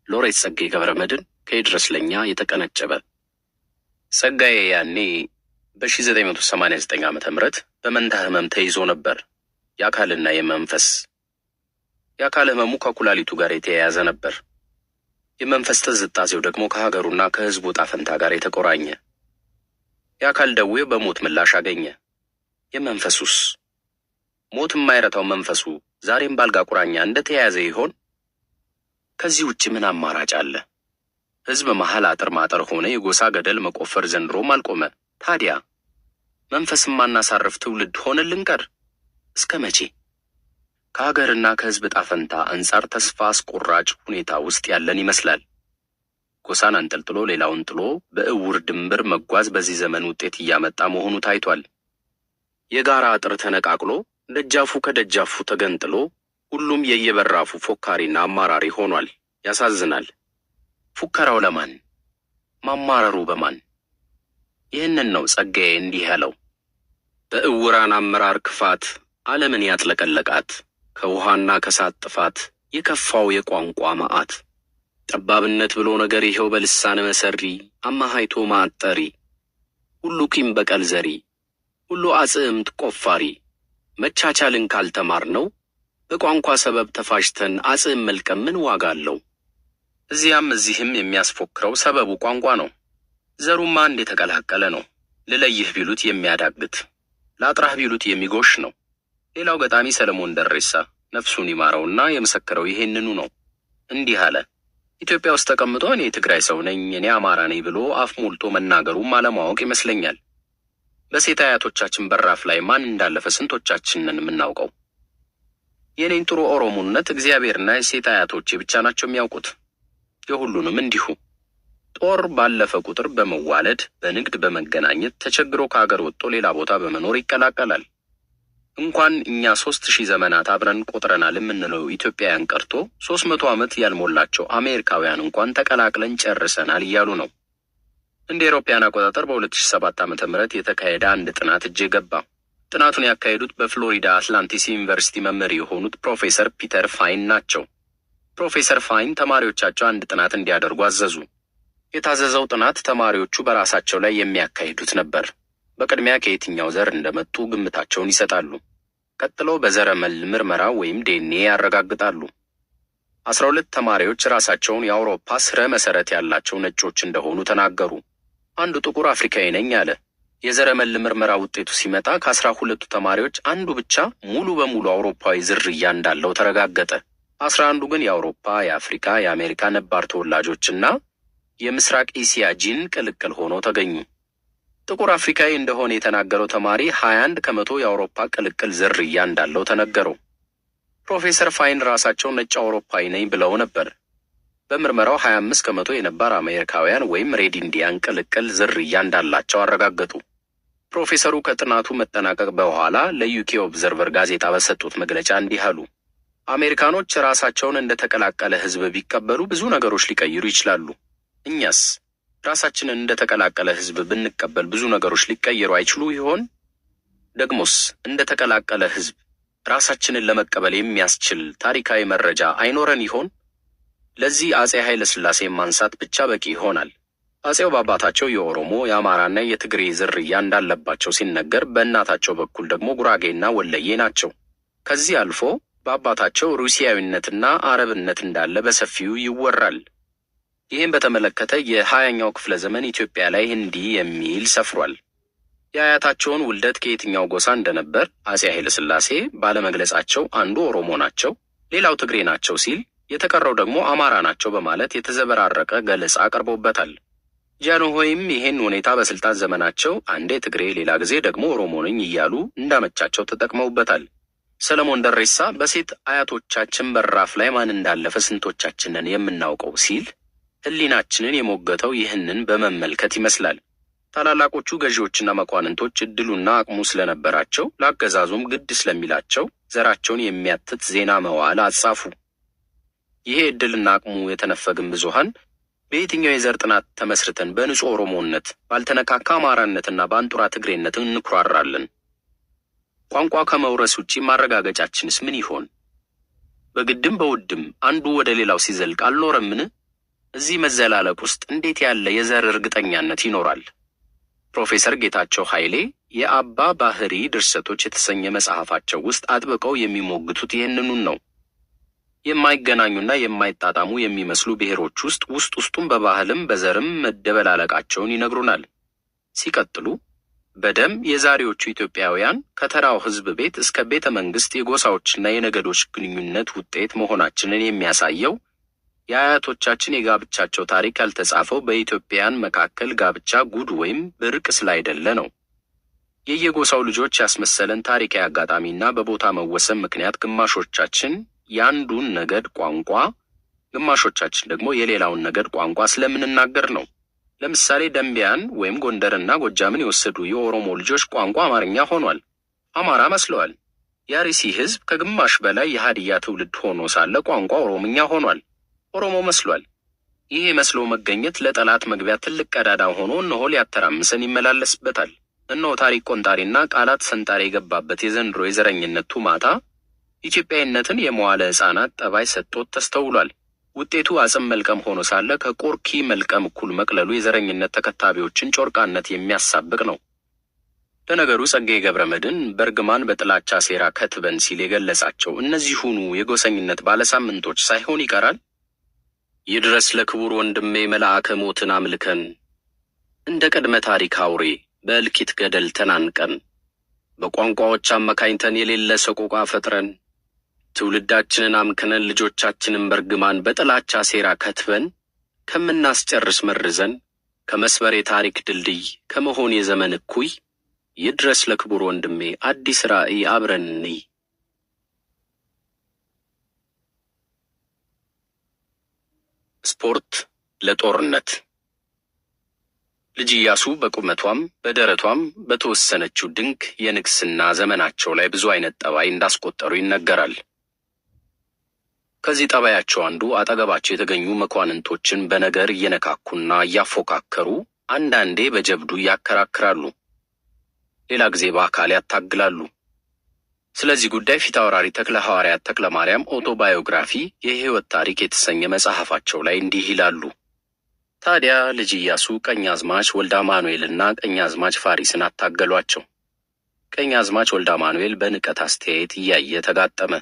Speaker 4: ሎሬት ጸጋዬ ገብረመድኅን ከይድረስ ለኛ የተቀነጨበ። ጸጋዬ ያኔ በ1989 ዓ.ም በመንታ ህመም ተይዞ ነበር። የአካልና የመንፈስ። የአካል ህመሙ ከኩላሊቱ ጋር የተያያዘ ነበር። የመንፈስ ትዝታዜው ደግሞ ከሀገሩና ከህዝቡ ጣፈንታ ጋር የተቆራኘ። የአካል ደዌው በሞት ምላሽ አገኘ። የመንፈሱስ? ሞት የማይረታው መንፈሱ ዛሬም ባልጋ ቁራኛ እንደተያያዘ ይሆን? ከዚህ ውጭ ምን አማራጭ አለ? ህዝብ መሃል አጥር ማጠር ሆነ የጎሳ ገደል መቆፈር ዘንድሮም አልቆመ። ታዲያ መንፈስም ማናሳርፍ ትውልድ ሆነን ልንቀር እስከ መቼ? ከሀገርና ከህዝብ ጣፈንታ አንጻር ተስፋ አስቆራጭ ሁኔታ ውስጥ ያለን ይመስላል። ጎሳን አንጠልጥሎ ሌላውን ጥሎ በእውር ድንበር መጓዝ በዚህ ዘመን ውጤት እያመጣ መሆኑ ታይቷል። የጋራ አጥር ተነቃቅሎ ደጃፉ ከደጃፉ ተገንጥሎ ሁሉም የየበራፉ ፎካሪና አማራሪ ሆኗል። ያሳዝናል። ፉከራው ለማን? ማማረሩ በማን? ይህንን ነው ጸጋዬ እንዲህ ያለው። በእውራን አመራር ክፋት ዓለምን ያጥለቀለቃት፣ ከውሃና ከሳት ጥፋት የከፋው የቋንቋ መዓት። ጠባብነት ብሎ ነገር ይኸው በልሳነ መሰሪ፣ አማሃይቶ ማጠሪ፣ ሁሉ ቂም በቀል ዘሪ፣ ሁሉ አጽምት ቆፋሪ። መቻቻልን ካልተማር ነው በቋንቋ ሰበብ ተፋሽተን አጽም መልቀም ምን ዋጋ አለው? እዚያም እዚህም የሚያስፎክረው ሰበቡ ቋንቋ ነው። ዘሩማ አንድ የተቀላቀለ ነው። ልለይህ ቢሉት የሚያዳግት፣ ላጥራህ ቢሉት የሚጎሽ ነው። ሌላው ገጣሚ ሰለሞን ደሬሳ ነፍሱን ይማረውና የመሰከረው ይሄንኑ ነው። እንዲህ አለ። ኢትዮጵያ ውስጥ ተቀምጦ እኔ ትግራይ ሰው ነኝ፣ እኔ አማራ ነኝ ብሎ አፍ ሞልቶ መናገሩም አለማወቅ ይመስለኛል። በሴት አያቶቻችን በራፍ ላይ ማን እንዳለፈ ስንቶቻችንን የምናውቀው? የኔን ጥሩ ኦሮሞነት እግዚአብሔርና የሴት አያቶቼ ብቻ ናቸው የሚያውቁት። የሁሉንም እንዲሁ። ጦር ባለፈ ቁጥር በመዋለድ በንግድ በመገናኘት ተቸግሮ ከሀገር ወጥቶ ሌላ ቦታ በመኖር ይቀላቀላል። እንኳን እኛ 3000 ዘመናት አብረን ቆጥረናል የምንለው ኢትዮጵያውያን ቀርቶ 300 ዓመት ያልሞላቸው አሜሪካውያን እንኳን ተቀላቅለን ጨርሰናል እያሉ ነው። እንደ አውሮፓውያን አቆጣጠር በ2007 ዓ.ም የተካሄደ አንድ ጥናት እጄ ገባ። ጥናቱን ያካሄዱት በፍሎሪዳ አትላንቲስ ዩኒቨርሲቲ መምህር የሆኑት ፕሮፌሰር ፒተር ፋይን ናቸው። ፕሮፌሰር ፋይን ተማሪዎቻቸው አንድ ጥናት እንዲያደርጉ አዘዙ። የታዘዘው ጥናት ተማሪዎቹ በራሳቸው ላይ የሚያካሂዱት ነበር። በቅድሚያ ከየትኛው ዘር እንደመጡ ግምታቸውን ይሰጣሉ። ቀጥሎ በዘረመል ምርመራ ወይም ዲኤንኤ ያረጋግጣሉ። 12 ተማሪዎች ራሳቸውን የአውሮፓ ስረ መሰረት ያላቸው ነጮች እንደሆኑ ተናገሩ። አንዱ ጥቁር አፍሪካዊ ነኝ አለ። የዘረመል ምርመራ ውጤቱ ሲመጣ ከ12ቱ ተማሪዎች አንዱ ብቻ ሙሉ በሙሉ አውሮፓዊ ዝርያ እንዳለው ተረጋገጠ። 11 ግን የአውሮፓ፣ የአፍሪካ፣ የአሜሪካ ነባር ተወላጆችና የምስራቅ እስያ ጂን ቅልቅል ሆነው ተገኙ። ጥቁር አፍሪካዊ እንደሆነ የተናገረው ተማሪ 21 ከመቶ የአውሮፓ ቅልቅል ዝርያ እንዳለው ተነገረው። ፕሮፌሰር ፋይን ራሳቸው ነጭ አውሮፓዊ ነኝ ብለው ነበር። በምርመራው 25 ከመቶ የነባር አሜሪካውያን ወይም ሬድ ኢንዲያን ቅልቅል ዝርያ እንዳላቸው አረጋገጡ። ፕሮፌሰሩ ከጥናቱ መጠናቀቅ በኋላ ለዩኬ ኦብዘርቨር ጋዜጣ በሰጡት መግለጫ እንዲህ አሉ። አሜሪካኖች ራሳቸውን እንደተቀላቀለ ህዝብ ቢቀበሉ ብዙ ነገሮች ሊቀይሩ ይችላሉ። እኛስ ራሳችንን እንደተቀላቀለ ህዝብ ብንቀበል ብዙ ነገሮች ሊቀየሩ አይችሉ ይሆን? ደግሞስ እንደተቀላቀለ ህዝብ ራሳችንን ለመቀበል የሚያስችል ታሪካዊ መረጃ አይኖረን ይሆን? ለዚህ አጼ ኃይለ ሥላሴ ማንሳት ብቻ በቂ ይሆናል። አጼው በአባታቸው የኦሮሞ የአማራና የትግሬ ዝርያ እንዳለባቸው ሲነገር በእናታቸው በኩል ደግሞ ጉራጌና ወለዬ ናቸው። ከዚህ አልፎ በአባታቸው ሩሲያዊነትና አረብነት እንዳለ በሰፊው ይወራል። ይህም በተመለከተ የ20ኛው ክፍለ ዘመን ኢትዮጵያ ላይ እንዲህ የሚል ሰፍሯል። የአያታቸውን ውልደት ከየትኛው ጎሳ እንደነበር አጼ ኃይለ ሥላሴ ባለመግለጻቸው አንዱ ኦሮሞ ናቸው፣ ሌላው ትግሬ ናቸው ሲል፣ የተቀረው ደግሞ አማራ ናቸው በማለት የተዘበራረቀ ገለጻ አቅርቦበታል። ጃንሆይም ይህን ሁኔታ በስልጣን ዘመናቸው አንዴ ትግሬ ሌላ ጊዜ ደግሞ ኦሮሞ ነኝ እያሉ እንዳመቻቸው ተጠቅመውበታል። ሰለሞን ደሬሳ በሴት አያቶቻችን በራፍ ላይ ማን እንዳለፈ ስንቶቻችንን የምናውቀው ሲል ሕሊናችንን የሞገተው ይህንን በመመልከት ይመስላል። ታላላቆቹ ገዢዎችና መኳንንቶች እድሉና አቅሙ ስለነበራቸው ለአገዛዙም ግድ ስለሚላቸው ዘራቸውን የሚያትት ዜና መዋዕል አጻፉ። ይሄ እድልና አቅሙ የተነፈግን ብዙሃን በየትኛው የዘር ጥናት ተመስርተን በንጹህ ኦሮሞነት ባልተነካካ አማራነትና በአንጡራ ትግሬነት እንኩራራለን? ቋንቋ ከመውረስ ውጪ ማረጋገጫችንስ ምን ይሆን? በግድም በውድም አንዱ ወደ ሌላው ሲዘልቅ አልኖረምን? እዚህ መዘላለቅ ውስጥ እንዴት ያለ የዘር እርግጠኛነት ይኖራል? ፕሮፌሰር ጌታቸው ኃይሌ የአባ ባህሪ ድርሰቶች የተሰኘ መጽሐፋቸው ውስጥ አጥብቀው የሚሞግቱት ይህንኑን ነው። የማይገናኙና የማይጣጣሙ የሚመስሉ ብሔሮች ውስጥ ውስጡን በባህልም በዘርም መደበላለቃቸውን ይነግሩናል። ሲቀጥሉ በደም የዛሬዎቹ ኢትዮጵያውያን ከተራው ሕዝብ ቤት እስከ ቤተ መንግስት የጎሳዎችና የነገዶች ግንኙነት ውጤት መሆናችንን የሚያሳየው የአያቶቻችን የጋብቻቸው ታሪክ ያልተጻፈው በኢትዮጵያን መካከል ጋብቻ ጉድ ወይም ብርቅ ስላይደለ ነው። የየጎሳው ልጆች ያስመሰለን ታሪካዊ አጋጣሚና በቦታ መወሰን ምክንያት ግማሾቻችን የአንዱን ነገድ ቋንቋ፣ ግማሾቻችን ደግሞ የሌላውን ነገድ ቋንቋ ስለምንናገር ነው። ለምሳሌ ደንቢያን ወይም ጎንደርና ጎጃምን የወሰዱ የኦሮሞ ልጆች ቋንቋ አማርኛ ሆኗል፣ አማራ መስለዋል። የአርሲ ሕዝብ ከግማሽ በላይ የሃዲያ ትውልድ ሆኖ ሳለ ቋንቋ ኦሮምኛ ሆኗል፣ ኦሮሞ መስሏል። ይሄ መስሎ መገኘት ለጠላት መግቢያ ትልቅ ቀዳዳ ሆኖ እነሆ ሊያተራምሰን ይመላለስበታል። እነሆ ታሪክ ቆንጣሪና ቃላት ሰንጣሪ የገባበት የዘንድሮ የዘረኝነት ቱማታ ኢትዮጵያዊነትን የመዋለ ሕፃናት ጠባይ ሰጥቶት ተስተውሏል። ውጤቱ አጽም መልቀም ሆኖ ሳለ ከቆርኪ መልቀም እኩል መቅለሉ የዘረኝነት ተከታቢዎችን ጮርቃነት የሚያሳብቅ ነው። ለነገሩ ጸጋዬ ገብረመድኅን በርግማን በጥላቻ ሴራ ከትበን ሲል የገለጻቸው እነዚሁኑ የጎሰኝነት ባለሳምንቶች ሳይሆን ይቀራል። ይድረስ ለክቡር ወንድሜ መልአከ ሞትን አምልከን እንደ ቅድመ ታሪክ አውሬ በእልቂት ገደል ተናንቀን በቋንቋዎች አመካኝተን የሌለ ሰቆቃ ፈጥረን ትውልዳችንን አምክነን ልጆቻችንን በርግማን በጥላቻ ሴራ ከትበን ከምናስጨርስ መርዘን ከመስበር የታሪክ ድልድይ ከመሆን የዘመን እኩይ ይድረስ ለክቡር ወንድሜ አዲስ ራእይ አብረን እንይ። ስፖርት ለጦርነት። ልጅ ኢያሱ በቁመቷም በደረቷም በተወሰነችው ድንክ የንግስና ዘመናቸው ላይ ብዙ አይነት ጠባይ እንዳስቆጠሩ ይነገራል። ከዚህ ጠባያቸው አንዱ አጠገባቸው የተገኙ መኳንንቶችን በነገር እየነካኩና እያፎካከሩ አንዳንዴ በጀብዱ ያከራክራሉ፣ ሌላ ጊዜ በአካል ያታግላሉ። ስለዚህ ጉዳይ ፊታውራሪ ተክለ ሐዋርያት ተክለ ማርያም ኦቶባዮግራፊ የህይወት ታሪክ የተሰኘ መጽሐፋቸው ላይ እንዲህ ይላሉ። ታዲያ ልጅ ኢያሱ ቀኛዝማች ወልደ አማኑኤልና ቀኛዝማች ፋሪስን አታገሏቸው። ቀኛዝማች ወልደ አማኑኤል በንቀት አስተያየት እያየ ተጋጠመ።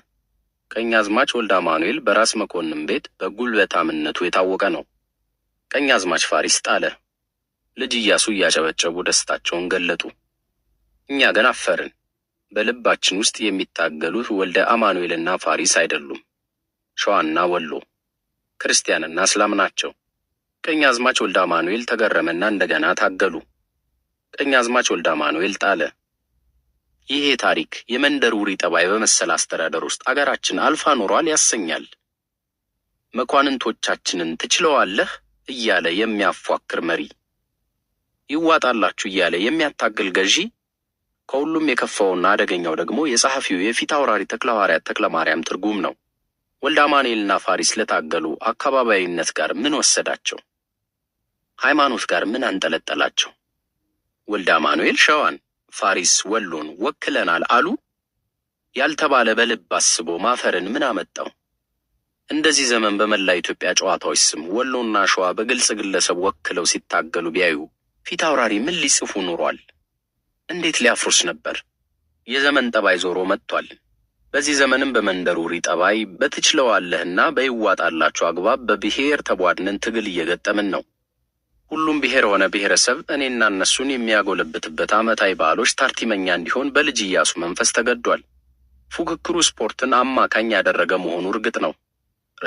Speaker 4: ቀኛዝማች ወልደ አማኑኤል በራስ መኮንን ቤት በጉልበታምነቱ የታወቀ ነው። ቀኛዝማች ፋሪስ ጣለ። ልጅ ኢያሱ እያጨበጨቡ ደስታቸውን ገለጡ። እኛ ግን አፈርን። በልባችን ውስጥ የሚታገሉት ወልደ አማኑኤልና ፋሪስ አይደሉም፣ ሸዋና ወሎ፣ ክርስቲያንና እስላም ናቸው። ቀኛዝማች ወልደ አማኑኤል ተገረመና እንደገና ታገሉ። ቀኛዝማች ወልደ አማኑኤል ጣለ። ይሄ ታሪክ የመንደር ውሪ ጠባይ በመሰለ አስተዳደር ውስጥ አገራችን አልፋ ኖሯል ያሰኛል። መኳንንቶቻችንን ትችለዋለህ እያለ የሚያፏክር መሪ፣ ይዋጣላችሁ እያለ የሚያታግል ገዢ፣ ከሁሉም የከፋውና አደገኛው ደግሞ የጸሐፊው የፊት አውራሪ ተክለ ሐዋርያት ተክለ ማርያም ትርጉም ነው። ወልደ አማኑኤልና ፋሪስ ለታገሉ አካባቢያዊነት ጋር ምን ወሰዳቸው? ሃይማኖት ጋር ምን አንጠለጠላቸው? ወልደ አማኑኤል ሸዋን፣ ፋሪስ ወሎን ወክለናል አሉ። ያልተባለ በልብ አስቦ ማፈርን ምን አመጣው? እንደዚህ ዘመን በመላ ኢትዮጵያ ጨዋታዎች ስም ወሎና ሸዋ በግልጽ ግለሰብ ወክለው ሲታገሉ ቢያዩ ፊት አውራሪ ምን ሊጽፉ ኖሯል? እንዴት ሊያፍሩስ ነበር? የዘመን ጠባይ ዞሮ መጥቷል። በዚህ ዘመንም በመንደሩ ጠባይ በትችለዋለህና በይዋጣላችሁ አግባብ በብሔር ተቧድነን ትግል እየገጠምን ነው። ሁሉም ብሔር ሆነ ብሔረሰብ እኔና እነሱን የሚያጎለብትበት ዓመታዊ በዓሎች ታርቲመኛ እንዲሆን በልጅ ኢያሱ መንፈስ ተገዷል። ፉክክሩ ስፖርትን አማካኝ ያደረገ መሆኑ እርግጥ ነው።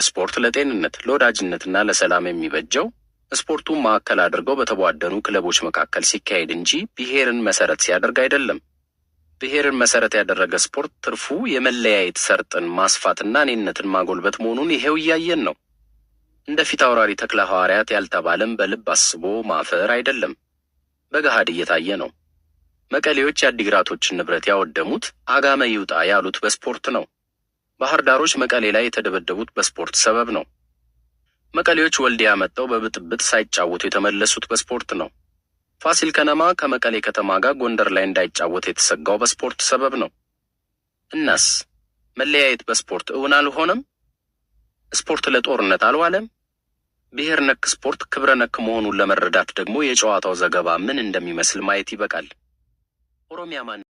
Speaker 4: ስፖርት ለጤንነት ለወዳጅነትና ለሰላም የሚበጀው ስፖርቱን ማዕከል አድርገው በተቧደኑ ክለቦች መካከል ሲካሄድ እንጂ ብሔርን መሰረት ሲያደርግ አይደለም። ብሔርን መሰረት ያደረገ ስፖርት ትርፉ የመለያየት ሰርጥን ማስፋትና እኔነትን ማጎልበት መሆኑን ይሄው እያየን ነው። እንደ ፊት አውራሪ ተክለ ሐዋርያት ያልተባለም በልብ አስቦ ማፈር አይደለም፣ በገሃድ እየታየ ነው። መቀሌዎች የአዲግራቶችን ንብረት ያወደሙት አጋመ ይውጣ ያሉት በስፖርት ነው። ባህር ዳሮች መቀሌ ላይ የተደበደቡት በስፖርት ሰበብ ነው። መቀሌዎች ወልዲያ መጥተው በብጥብጥ ሳይጫወቱ የተመለሱት በስፖርት ነው። ፋሲል ከነማ ከመቀሌ ከተማ ጋር ጎንደር ላይ እንዳይጫወት የተሰጋው በስፖርት ሰበብ ነው። እናስ መለያየት በስፖርት እውን አልሆነም? ስፖርት ለጦርነት አልዋለም? ብሔር ነክ ስፖርት ክብረ ነክ መሆኑን ለመረዳት ደግሞ የጨዋታው ዘገባ ምን እንደሚመስል ማየት ይበቃል። ኦሮሚያ ማን